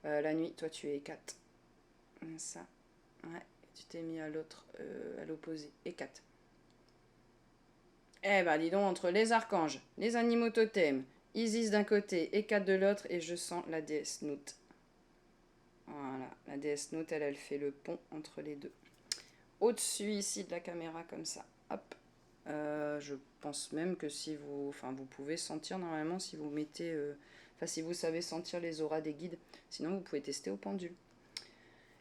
La nuit, toi tu es Hécate. Ça, ouais, tu t'es mis à l'autre, à l'opposé. Hécate. Eh ben, dis donc, entre les archanges, les animaux totems, Isis d'un côté, Hécate de l'autre, et je sens la déesse Nout. Voilà, la déesse Nout, elle fait le pont entre les deux. Au-dessus ici de la caméra, comme ça. Hop. Je pense même que si vous... Enfin, vous pouvez sentir normalement si vous mettez... Enfin, si vous savez sentir les auras des guides. Sinon, vous pouvez tester au pendule.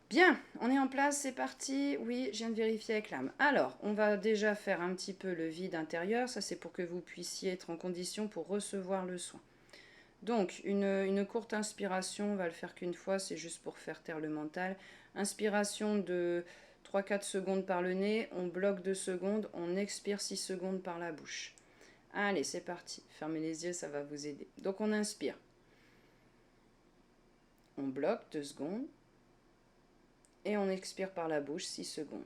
Bien, on est en place, c'est parti. Oui, je viens de vérifier avec l'âme. Alors, on va déjà faire un petit peu le vide intérieur. Ça, c'est pour que vous puissiez être en condition pour recevoir le soin. Donc, une courte inspiration, on va le faire qu'une fois, c'est juste pour faire taire le mental. Inspiration de 3-4 secondes par le nez, on bloque 2 secondes, on expire 6 secondes par la bouche. Allez, c'est parti. Fermez les yeux, ça va vous aider. Donc, on inspire. On bloque 2 secondes. Et on expire par la bouche 6 secondes.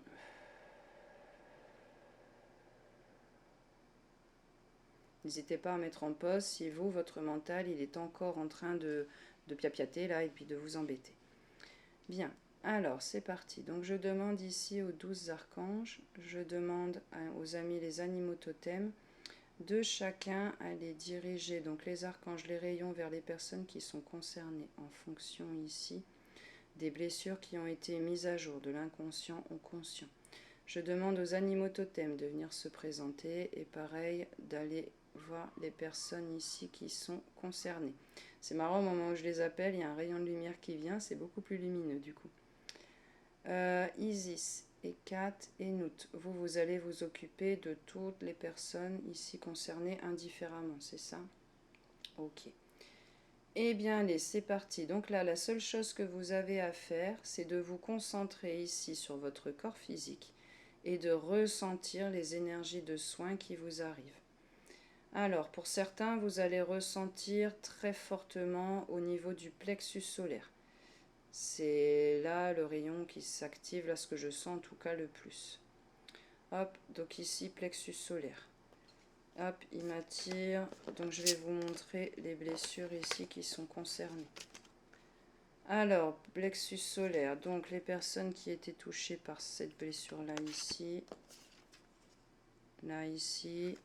N'hésitez pas à mettre en pause si vous, votre mental, il est encore en train de piapiater là et puis de vous embêter. Bien, alors c'est parti. Donc je demande ici aux 12 archanges, je demande aux amis les animaux totems, de chacun à les diriger, donc les archanges, les rayons vers les personnes qui sont concernées en fonction ici des blessures qui ont été mises à jour, de l'inconscient au conscient. Je demande aux animaux totems de venir se présenter et pareil d'aller voir les personnes ici qui sont concernées. C'est marrant, au moment où je les appelle, il y a un rayon de lumière qui vient, c'est beaucoup plus lumineux du coup. Isis, Hécate et Nout, vous allez vous occuper de toutes les personnes ici concernées indifféremment, c'est ça? Ok. Eh bien allez, c'est parti. Donc là, la seule chose que vous avez à faire, c'est de vous concentrer ici sur votre corps physique et de ressentir les énergies de soins qui vous arrivent. Alors, pour certains, vous allez ressentir très fortement au niveau du plexus solaire. C'est là le rayon qui s'active, là ce que je sens en tout cas le plus. Hop, donc ici, plexus solaire. Hop, il m'attire. Donc je vais vous montrer les blessures ici qui sont concernées. Alors, plexus solaire, donc les personnes qui étaient touchées par cette blessure-là ici, là ici,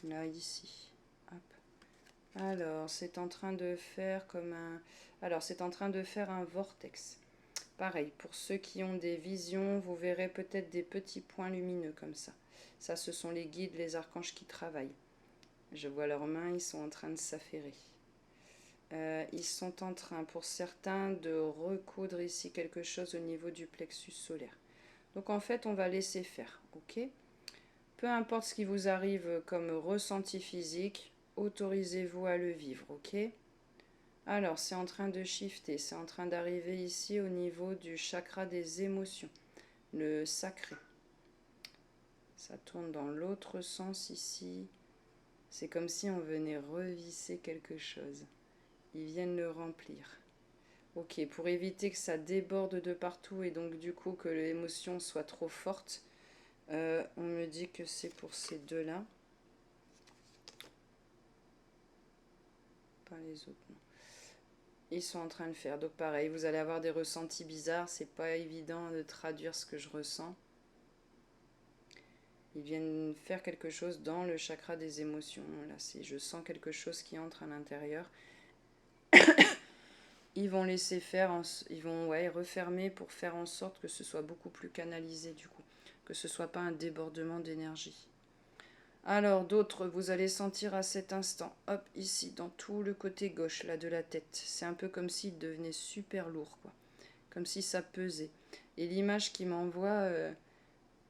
là ici. Hop. Alors, c'est en train de faire comme un... Alors, c'est en train de faire un vortex. Pareil, pour ceux qui ont des visions, vous verrez peut-être des petits points lumineux comme ça. Ça, ce sont les guides, les archanges qui travaillent. Je vois leurs mains, ils sont en train de s'affairer. Ils sont en train, pour certains, de recoudre ici quelque chose au niveau du plexus solaire. Donc en fait, on va laisser faire, ok? Peu importe ce qui vous arrive comme ressenti physique, autorisez-vous à le vivre, ok? Alors, c'est en train de shifter, c'est en train d'arriver ici au niveau du chakra des émotions, le sacré. Ça tourne dans l'autre sens ici. C'est comme si on venait revisser quelque chose. Ils viennent le remplir. Ok, pour éviter que ça déborde de partout et donc du coup que l'émotion soit trop forte, on me dit que c'est pour ces deux-là. Pas les autres, non. Ils sont en train de le faire. Donc pareil, vous allez avoir des ressentis bizarres. C'est pas évident de traduire ce que je ressens. Ils viennent faire quelque chose dans le chakra des émotions. Là, je sens quelque chose qui entre à l'intérieur. Ils vont laisser faire, ils vont refermer pour faire en sorte que ce soit beaucoup plus canalisé du coup. Que ce soit pas un débordement d'énergie. Alors d'autres, vous allez sentir à cet instant, hop, ici, dans tout le côté gauche, là, de la tête. C'est un peu comme s'il devenait super lourd, quoi. Comme si ça pesait. Et l'image qui m'envoie,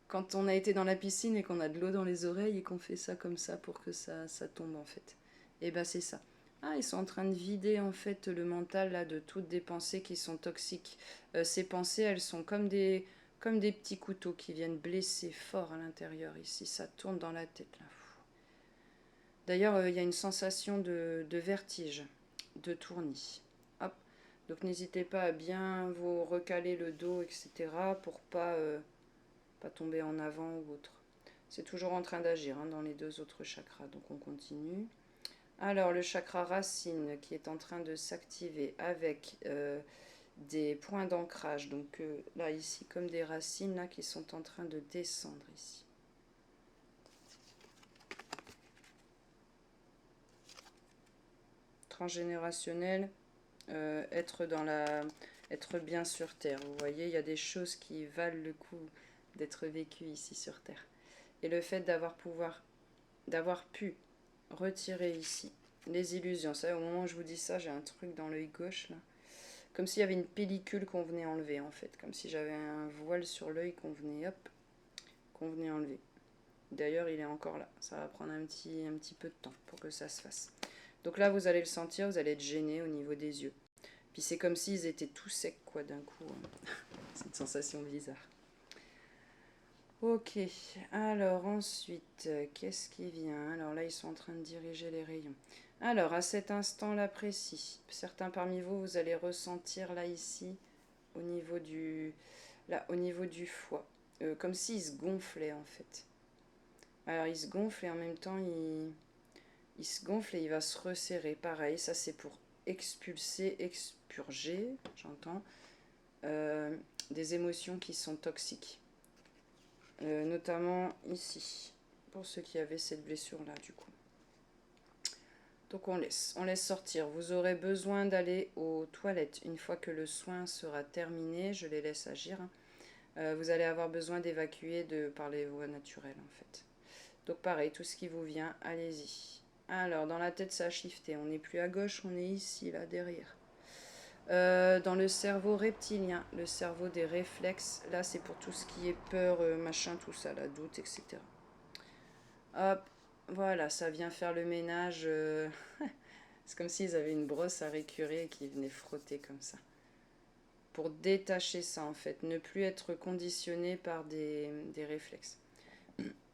quand on a été dans la piscine et qu'on a de l'eau dans les oreilles et qu'on fait ça comme ça pour que ça tombe, en fait. Et ben c'est ça. Ah, ils sont en train de vider en fait le mental là de toutes des pensées qui sont toxiques. Ces pensées, elles sont comme des petits couteaux qui viennent blesser fort à l'intérieur ici. Ça tourne dans la tête là. D'ailleurs, il y a une sensation de vertige, de tournis. Hop. Donc n'hésitez pas à bien vous recaler le dos, etc. pour pas tomber en avant ou autre. C'est toujours en train d'agir hein, dans les deux autres chakras. Donc on continue. Alors le chakra racine qui est en train de s'activer avec des points d'ancrage. Donc là ici comme des racines là qui sont en train de descendre ici. Transgénérationnel, être bien sur Terre. Vous voyez, il y a des choses qui valent le coup d'être vécues ici sur Terre. Et le fait d'avoir pu retirer ici les illusions. Ça, au moment où je vous dis ça, j'ai un truc dans l'œil gauche là. Comme s'il y avait une pellicule qu'on venait enlever en fait. Comme si j'avais un voile sur l'œil qu'on venait enlever. D'ailleurs, il est encore là. Ça va prendre un petit peu de temps pour que ça se fasse. Donc là, vous allez le sentir, vous allez être gêné au niveau des yeux. Puis c'est comme s'ils étaient tout secs, quoi, d'un coup. C'est une sensation bizarre. Ok, alors ensuite, qu'est-ce qui vient? Alors là, ils sont en train de diriger les rayons. Alors, à cet instant-là précis, certains parmi vous, vous allez ressentir là, ici, au niveau du foie. Comme s'il se gonflait, en fait. Alors, il se gonfle et en même temps, il se gonfle et il va se resserrer. Pareil, ça c'est pour expulser, expurger, j'entends, des émotions qui sont toxiques. Notamment ici, pour ceux qui avaient cette blessure-là, du coup. Donc on laisse sortir. Vous aurez besoin d'aller aux toilettes une fois que le soin sera terminé. Je les laisse agir. Vous allez avoir besoin d'évacuer par les voies naturelles, en fait. Donc pareil, tout ce qui vous vient, allez-y. Alors, dans la tête, ça a shifté. On n'est plus à gauche, on est ici, là, derrière. Dans le cerveau reptilien, le cerveau des réflexes, là, c'est pour tout ce qui est peur, machin, tout ça, la doute, etc. Hop, voilà, ça vient faire le ménage. C'est comme s'ils avaient une brosse à récurer et qu'ils venaient frotter comme ça. Pour détacher ça, en fait. Ne plus être conditionné par des réflexes.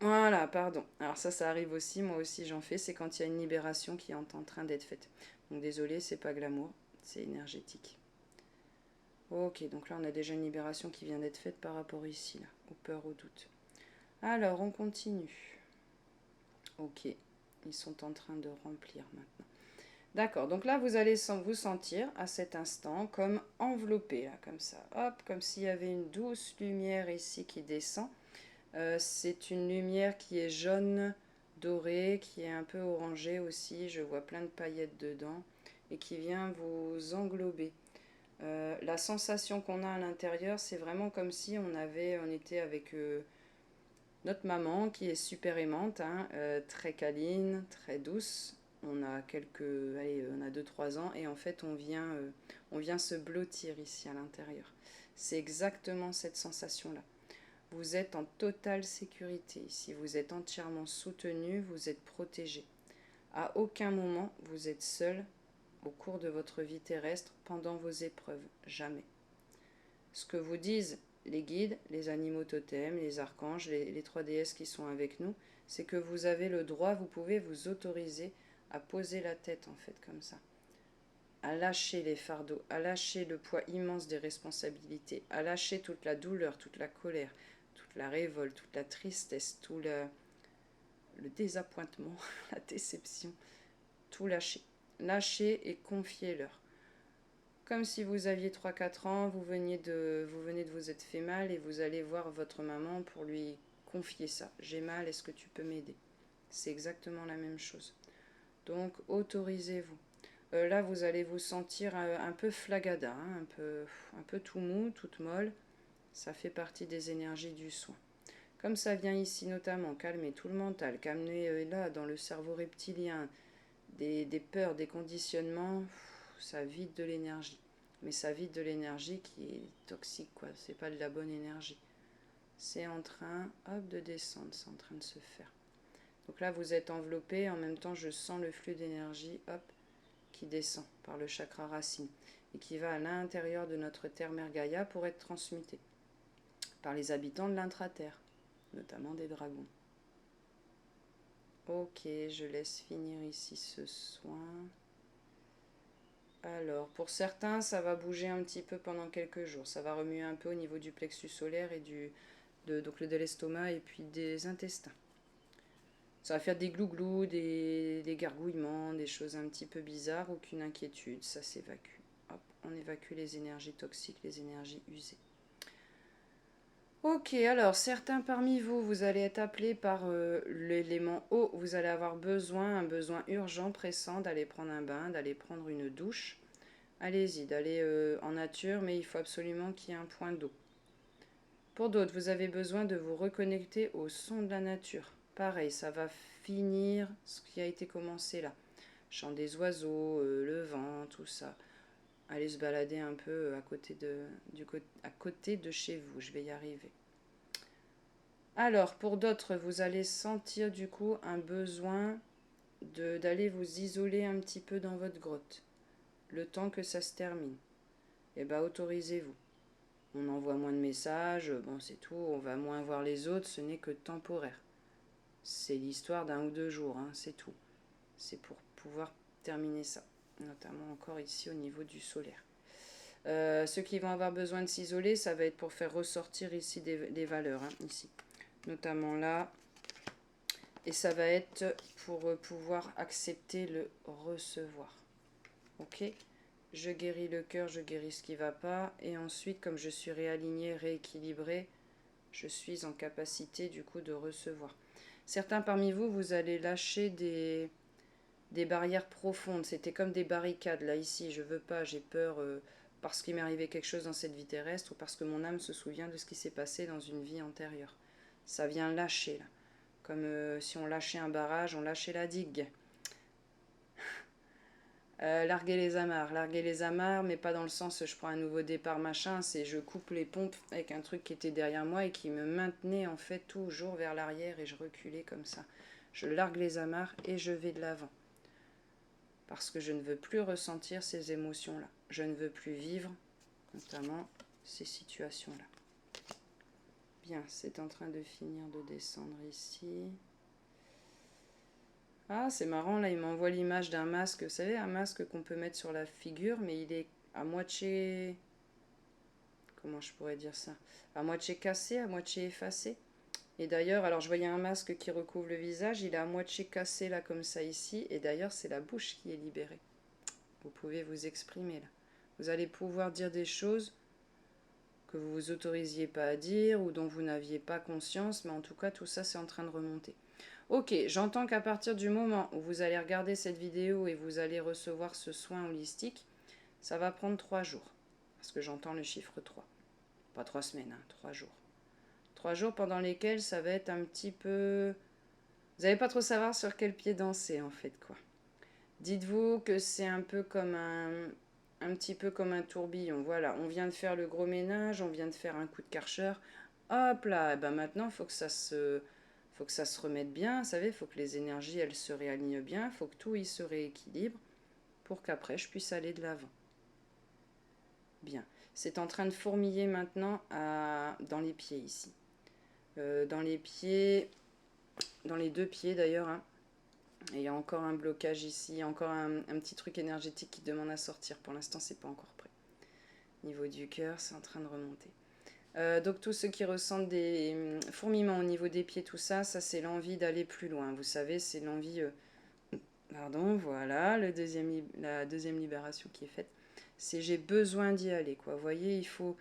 Voilà, pardon. Alors ça arrive aussi, moi aussi j'en fais, c'est quand il y a une libération qui est en train d'être faite. Donc désolé, c'est pas glamour, c'est énergétique. Ok, donc là on a déjà une libération qui vient d'être faite par rapport ici, là, aux peurs, aux doutes. Alors on continue. Ok, ils sont en train de remplir maintenant. D'accord, donc là vous allez vous sentir à cet instant comme enveloppé, là, comme ça. Hop, comme s'il y avait une douce lumière ici qui descend. C'est une lumière qui est jaune dorée, qui est un peu orangée aussi. Je vois plein de paillettes dedans et qui vient vous englober. La sensation qu'on a à l'intérieur, c'est vraiment comme si on était avec notre maman qui est super aimante, hein, très câline, très douce. On a 2-3 ans et en fait on vient se blottir ici à l'intérieur. C'est exactement cette sensation-là. Vous êtes en totale sécurité. Si vous êtes entièrement soutenu, vous êtes protégé. À aucun moment vous êtes seul au cours de votre vie terrestre pendant vos épreuves. Jamais. Ce que vous disent les guides, les animaux totems, les archanges, les 3 déesses qui sont avec nous, c'est que vous avez le droit, vous pouvez vous autoriser à poser la tête en fait comme ça. À lâcher les fardeaux, à lâcher le poids immense des responsabilités, à lâcher toute la douleur, toute la colère, toute la révolte, toute la tristesse, tout le désappointement, la déception, tout lâcher. Lâcher et confiez-leur. Comme si vous aviez 3-4 ans, vous venez de vous être fait mal et vous allez voir votre maman pour lui confier ça. J'ai mal, est-ce que tu peux m'aider? C'est exactement la même chose. Donc autorisez-vous. Là, vous allez vous sentir un peu flagada, hein, un peu tout mou, toute molle. Ça fait partie des énergies du soin. Comme ça vient ici notamment calmer tout le mental, calmer là dans le cerveau reptilien, des peurs, des conditionnements, ça vide de l'énergie. Mais ça vide de l'énergie qui est toxique, quoi. C'est pas de la bonne énergie. C'est en train, hop, de descendre, c'est en train de se faire. Donc là, vous êtes enveloppé, en même temps, je sens le flux d'énergie, hop, qui descend par le chakra racine et qui va à l'intérieur de notre terre-mère Gaïa pour être transmuté par les habitants de l'intra-terre, notamment des dragons. Ok, je laisse finir ici ce soin. Alors, pour certains, ça va bouger un petit peu pendant quelques jours. Ça va remuer un peu au niveau du plexus solaire et donc de l'estomac et puis des intestins. Ça va faire des glouglous, des gargouillements, des choses un petit peu bizarres, aucune inquiétude, ça s'évacue. Hop, on évacue les énergies toxiques, les énergies usées. Ok, alors certains parmi vous, vous allez être appelés par l'élément eau. Vous allez avoir un besoin urgent, pressant, d'aller prendre un bain, d'aller prendre une douche. Allez-y, d'aller en nature, mais il faut absolument qu'il y ait un point d'eau. Pour d'autres, vous avez besoin de vous reconnecter au son de la nature. Pareil, ça va finir ce qui a été commencé là. Chant des oiseaux, le vent, tout ça. Allez se balader un peu à côté de chez vous, je vais y arriver. Alors, pour d'autres, vous allez sentir du coup un besoin d'aller vous isoler un petit peu dans votre grotte. Le temps que ça se termine. Eh bien, autorisez-vous. On envoie moins de messages, bon c'est tout, on va moins voir les autres, ce n'est que temporaire. C'est l'histoire d'un ou 2 jours, hein, c'est tout. C'est pour pouvoir terminer ça, notamment encore ici au niveau du solaire. Ceux qui vont avoir besoin de s'isoler, ça va être pour faire ressortir ici des valeurs, hein, ici. Notamment là. Et ça va être pour pouvoir accepter le recevoir. Ok ? Je guéris le cœur, je guéris ce qui ne va pas. Et ensuite, comme je suis réaligné, rééquilibré, je suis en capacité du coup de recevoir. Certains parmi vous, vous allez lâcher des barrières profondes. C'était comme des barricades. Là, ici, je veux pas, j'ai peur parce qu'il m'est arrivé quelque chose dans cette vie terrestre ou parce que mon âme se souvient de ce qui s'est passé dans une vie antérieure. Ça vient lâcher, là. Comme si on lâchait un barrage, on lâchait la digue. Larguer les amarres, mais pas dans le sens je prends un nouveau départ machin, c'est je coupe les pompes avec un truc qui était derrière moi et qui me maintenait en fait toujours vers l'arrière et je reculais comme ça. Je largue les amarres et je vais de l'avant. Parce que je ne veux plus ressentir ces émotions-là. Je ne veux plus vivre, notamment ces situations-là. Bien, c'est en train de finir de descendre ici. Ah, c'est marrant, là, il m'envoie l'image d'un masque. Vous savez, un masque qu'on peut mettre sur la figure, mais il est à moitié... Comment je pourrais dire ça? À moitié cassé, à moitié effacé. Et d'ailleurs, alors je voyais un masque qui recouvre le visage, il est à moitié cassé là comme ça ici. Et d'ailleurs, c'est la bouche qui est libérée. Vous pouvez vous exprimer là. Vous allez pouvoir dire des choses que vous vous autorisiez pas à dire ou dont vous n'aviez pas conscience, mais en tout cas, tout ça, c'est en train de remonter. Ok, j'entends qu'à partir du moment où vous allez regarder cette vidéo et vous allez recevoir ce soin holistique, ça va prendre 3 jours. Parce que j'entends le chiffre 3. Pas 3 semaines, hein, 3 jours. 3 jours pendant lesquels ça va être un petit peu... Vous n'allez pas trop savoir sur quel pied danser en fait, quoi. Dites-vous que c'est un peu comme un petit peu comme un tourbillon. Voilà, on vient de faire le gros ménage, on vient de faire un coup de karcher. Hop là, et ben maintenant, il faut que ça se remette bien. Vous savez, il faut que les énergies, elles se réalignent bien. Il faut que tout y se rééquilibre pour qu'après, je puisse aller de l'avant. Bien. C'est en train de fourmiller maintenant dans les pieds ici. Dans les pieds, dans les 2 pieds d'ailleurs, hein. Et il y a encore un blocage ici, il y a encore un petit truc énergétique qui demande à sortir. Pour l'instant, c'est pas encore prêt. Niveau du cœur, c'est en train de remonter. Donc tous ceux qui ressentent des fourmillements au niveau des pieds, tout ça, ça c'est l'envie d'aller plus loin. Vous savez, c'est l'envie... Pardon, voilà, la deuxième libération qui est faite. C'est j'ai besoin d'y aller, quoi. Vous voyez, il faut...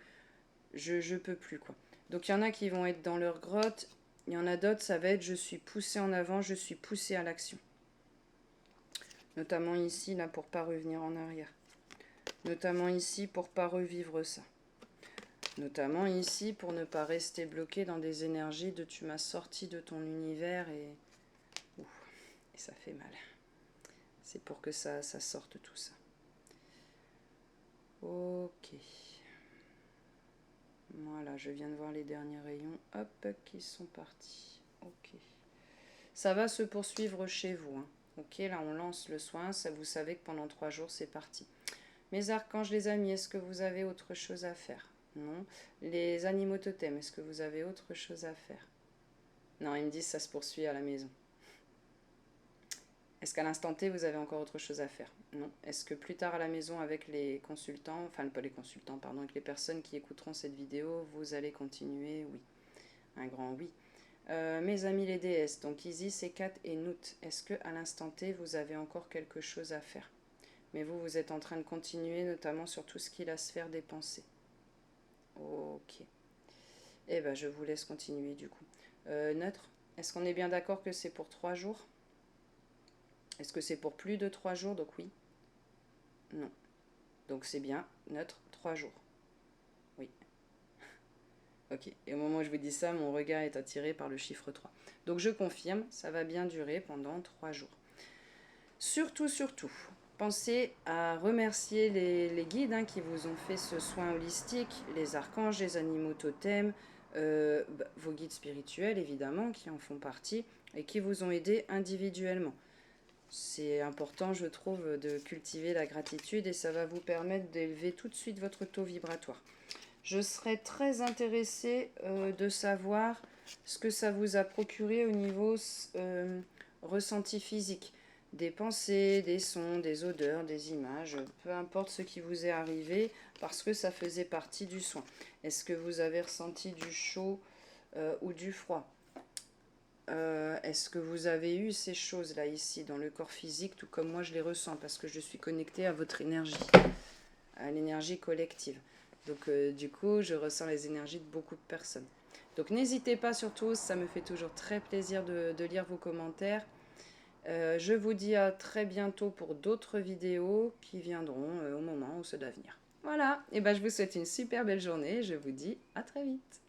Je peux plus, quoi. Donc il y en a qui vont être dans leur grotte, il y en a d'autres, ça va être je suis poussé en avant, je suis poussé à l'action. Notamment ici, là, pour pas revenir en arrière. Notamment ici, pour pas revivre ça. Notamment ici, pour ne pas rester bloqué dans des énergies de tu m'as sorti de ton univers et... Ouh, et ça fait mal. C'est pour que ça sorte tout ça. Ok. Voilà, je viens de voir les derniers rayons, hop, qui sont partis. Ok. Ça va se poursuivre chez vous, hein. Ok, là on lance le soin, ça vous savez que pendant 3 jours c'est parti. Mes archanges, les amis, est-ce que vous avez autre chose à faire? Non. Les animaux totems, est-ce que vous avez autre chose à faire? Non, ils me disent ça se poursuit à la maison. Est-ce qu'à l'instant T, vous avez encore autre chose à faire? Non. Est-ce que plus tard à la maison avec les consultants, enfin pas les consultants, pardon, avec les personnes qui écouteront cette vidéo, vous allez continuer? Oui. Un grand oui. Mes amis les déesses, donc Isis, Hécat et Nout, est-ce que à l'instant T, vous avez encore quelque chose à faire? Mais vous, vous êtes en train de continuer, notamment sur tout ce qui est la sphère des pensées. Ok. Eh ben, je vous laisse continuer du coup. Neutre, est-ce qu'on est bien d'accord que c'est pour 3 jours? Est-ce que c'est pour plus de 3 jours? Donc oui. Non. Donc c'est bien. Neutre, 3 jours. Oui. Ok. Et au moment où je vous dis ça, mon regard est attiré par le chiffre 3. Donc je confirme, ça va bien durer pendant 3 jours. Surtout, surtout, pensez à remercier les guides qui vous ont fait ce soin holistique, les archanges, les animaux totems, vos guides spirituels évidemment qui en font partie et qui vous ont aidé individuellement. C'est important, je trouve, de cultiver la gratitude et ça va vous permettre d'élever tout de suite votre taux vibratoire. Je serais très intéressée de savoir ce que ça vous a procuré au niveau ressenti physique. Des pensées, des sons, des odeurs, des images, peu importe ce qui vous est arrivé, parce que ça faisait partie du soin. Est-ce que vous avez ressenti du chaud ou du froid? Est-ce que vous avez eu ces choses-là ici, dans le corps physique, tout comme moi je les ressens, parce que je suis connectée à votre énergie, à l'énergie collective. Donc du coup, je ressens les énergies de beaucoup de personnes. Donc n'hésitez pas surtout, ça me fait toujours très plaisir de lire vos commentaires. Je vous dis à très bientôt pour d'autres vidéos qui viendront au moment où ceux d'avenir. Voilà, et ben je vous souhaite une super belle journée, je vous dis à très vite.